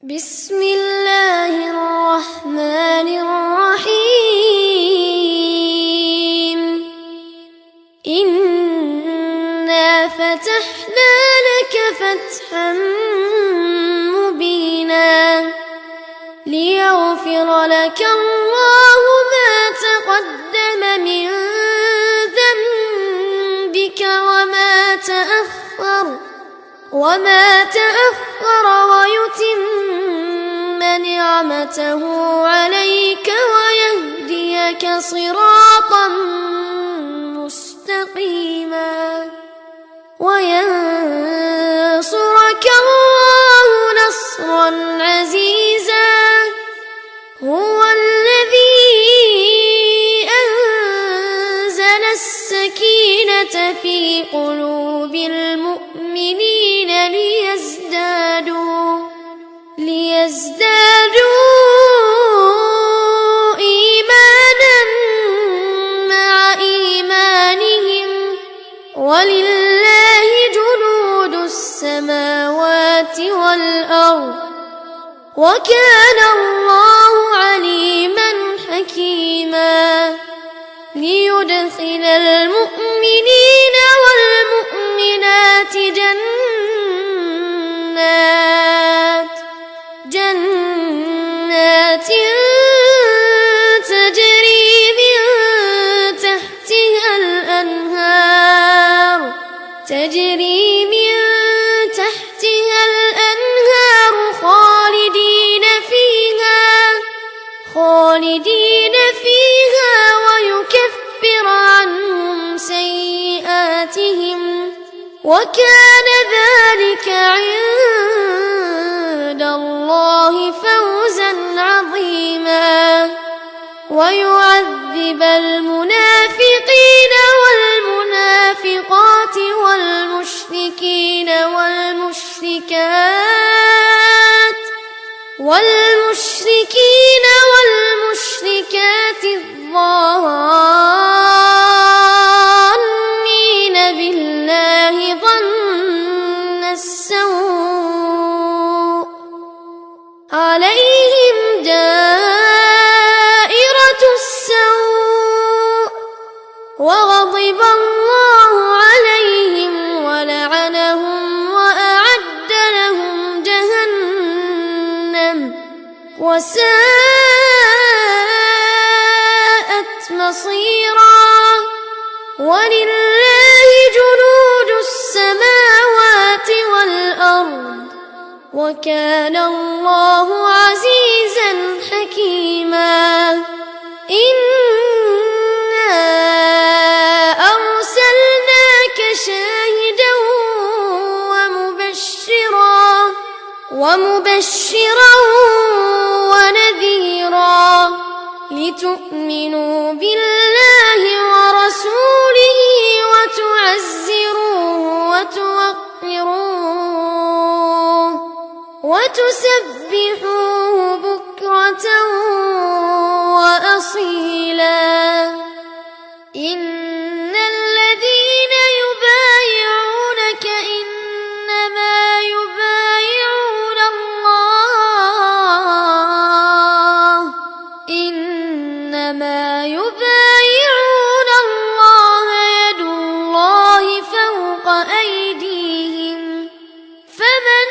بسم الله الرحمن الرحيم. إنا فتحنا لك فتحا مبينا ليغفر لك الله ما تقدم من ذنبك وما تأخر ويتم نعمته عليك ويهديك صراطا مستقيما وينصرك الله نصرا عزيزا. هو الذي أنزل السكينة في قلوب المؤمنين ليزدادوا إيمانا مع إيمانهم ولله جنود السماوات والأرض وكان الله عليما حكيما. ليدخل المؤمنين والمؤمنات جنات تجري من تحتها الأنهار خالدين فيها ويكفر عنهم سيئاتهم وكان ذلك عند الله فوزا عظيما. ويعذب المنافقين والمنافقات والمشركين والمشركات الظانين بالله ظن السوء عليهم دائرة السوء وغضب الله عليهم ولعنهم وأعد لهم جهنم وساءت مصيرا. ولله جنود السماوات والأرض وكان الله عزيزا حكيما. إنا أرسلناك شاهدا ومبشرا ونذيرا لتؤمنوا بالله ورسوله وتعزروه وتوقروه وتسبحوه بكرة وأصيلا. إن الذين يبايعونك إنما يبايعون الله يد الله فوق أيديهم فمن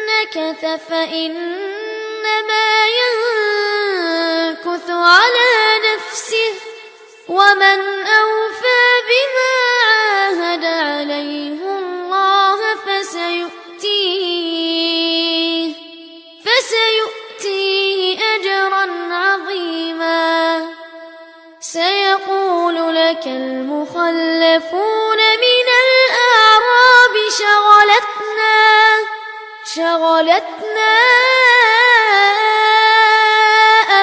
نكث فإنما ينكث على نفسه ومن أوفى بما عاهد عليه الله فسيؤتيه أجرا عظيما. سيقول لك المخلفون من الأعراب شغلتنا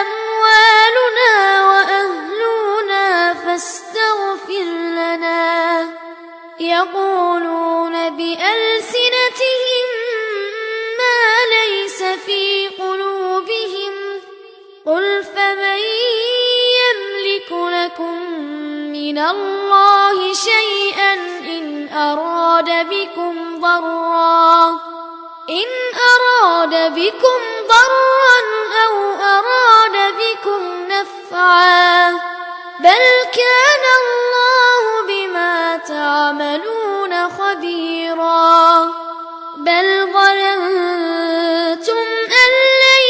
أموالنا وأهلنا فاستغفر لنا. يقولون بألسنتهم ما ليس في قلوبهم قل فمن يملك لكم من الله شيئا إن أراد أراد بكم ضرا أو أراد بكم نفعا بل كان الله بما تعملون خبيرا بل ظننتم أن لن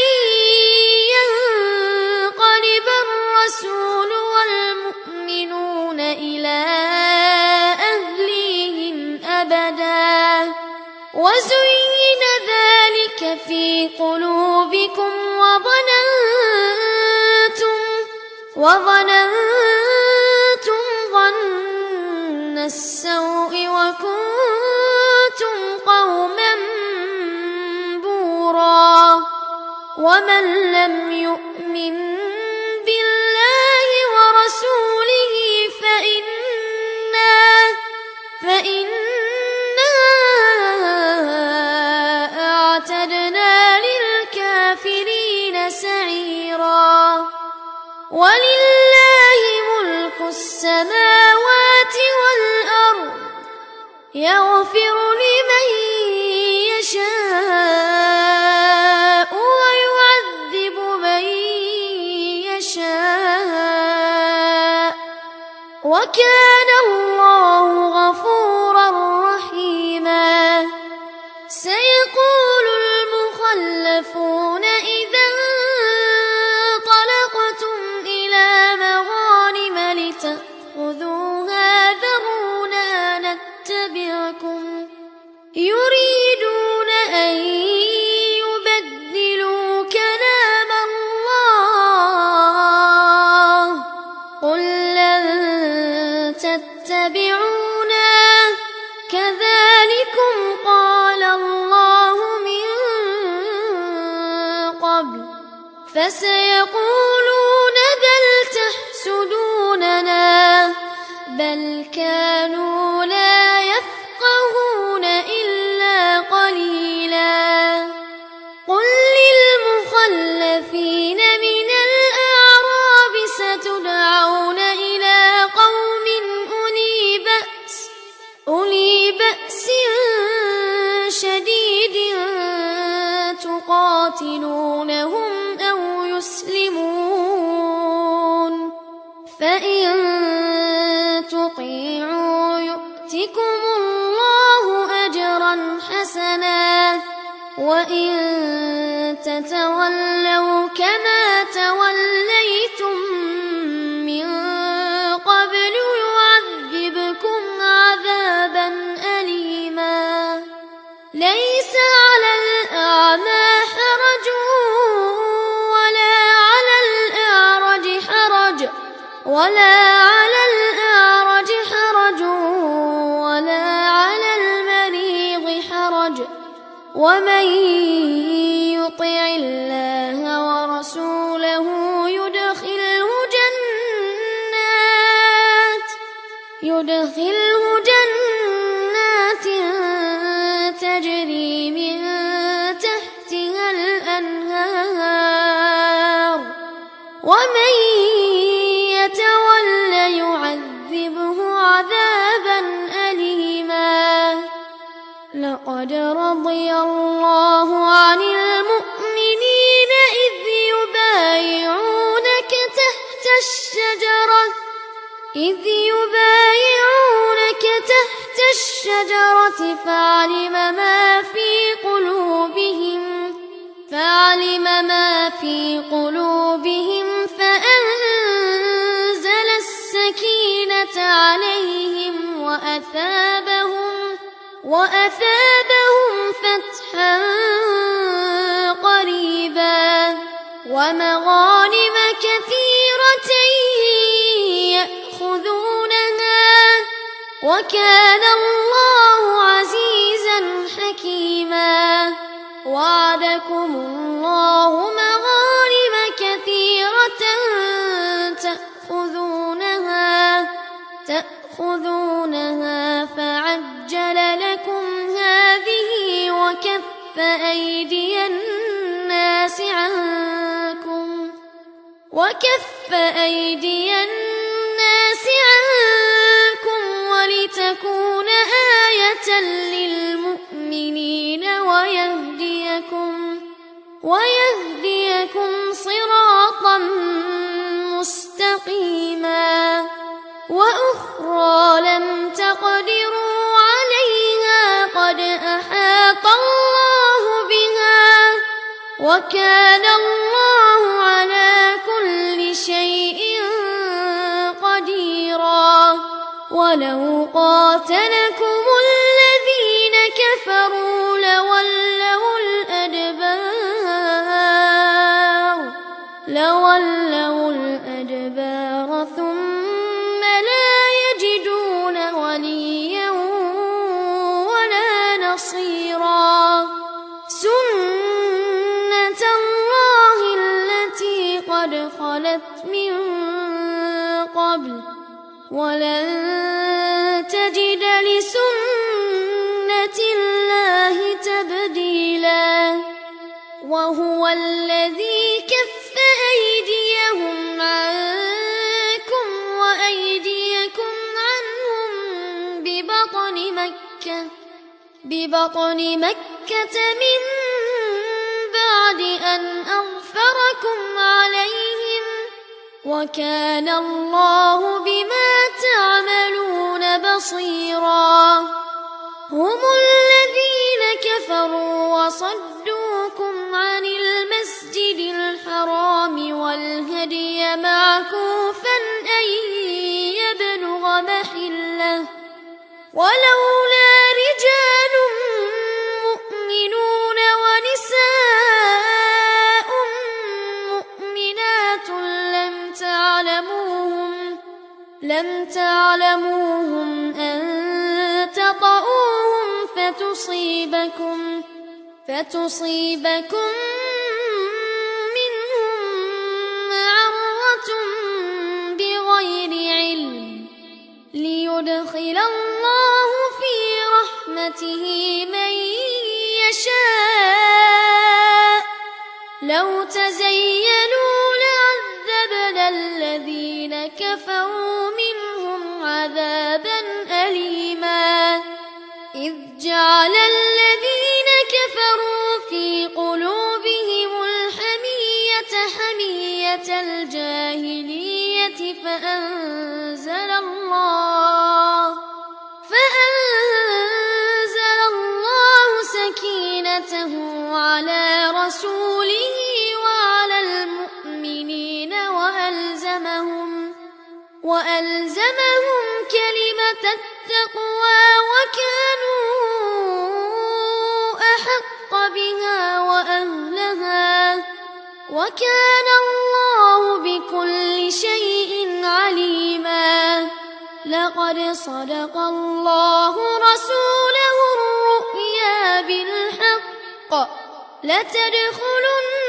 ينقلب الرسول والمؤمنون إلى أهليهم أبدا وزين ذلك في قلوبكم وظننتم ظن السوء وكنتم قوما بورا ومن لم يؤمن بالله ورسوله فإنا أعتدنا للكافرين سعيرا ولله ملك السماوات والأرض يغفر لمن يشاء ويعذب من يشاء وكان الله غفورا رحيما سيقول المخلفون إذا انطلقتم إلى مغانم لتأخذوها ذرونا نتبعكم يريدون أن يبدلوا كلام الله قل لن تتبعونا كذلكم قال الله من قبل فسيقولون بل تحسدوننا بل كانوا لا يفقهون إلا قليلا قل للمخلفين من الأعراب ستدعون إلى قوم أولي بأس شديد تقاتلونهم أو يسلمون فإن تطيعوا يؤتكم الله أجرا حسنا وإن تتولوا كما توليتم من قبل يعذبكم عذابا أليما ليس على الأعمى حرج ولا على المريض حرج ومن يطع الله ورسوله يدخله جنات تجري من تحتها الأنهار ومن يتول يعذبه عذابا أليما لقد رضي الله عن المؤمنين إذ يبايعونك تحت الشجرة فعلم ما في قلوبهم فأنزل السكينة عليهم وأثابهم فتحا قريبا ومغانم كثيرة يأخذونها وكان الله عزيزا حكيما وعدكم الله مغانم كثيرة تأخذونها فعجل لكم هذه وكف أيدي الناس عنكم ولتكون آية للمؤمنين ويهديكم صراطا مستقيما وأخرى لم تقدروا عليها قد أحاط الله بها وكان الله على كل شيء قديرا ولو قاتلكم الذين كفروا لولوا الأدبار ثم لا يجدون وليا ولا نصيرا سنة الله التي قد خلت من قبل ولن تجد لسنة الله تبديلا وهو الذي كف أيديهم عنكم وأيديكم عنهم ببطن مكة من بعد أن أغفركم عليهم وكان الله بما تعملون بصيرا هم الذين كفروا وصدوكم عن المسجد الحرام والهدي معكوفا أن يبلغ محله ولولا رجال مؤمنون ونساء مؤمنات لم تعلموهم أن تطؤوهم فتصيبكم منهم معرة بغير علم ليدخل الله في رحمته من يشاء لو تزيلوا لعذبنا الذين كفروا منهم عذابا أليما إذ جعل الذين كفروا في قلوبهم الحمية حمية الجاهلية فأنزل الله سكينته على رسوله وعلى المؤمنين وألزمهم كلمة التقوى وكانوا أحق بها وأهلها وكان الله بكل شيء عليما لقد صدق الله رسوله الرؤيا بالحق لتدخلن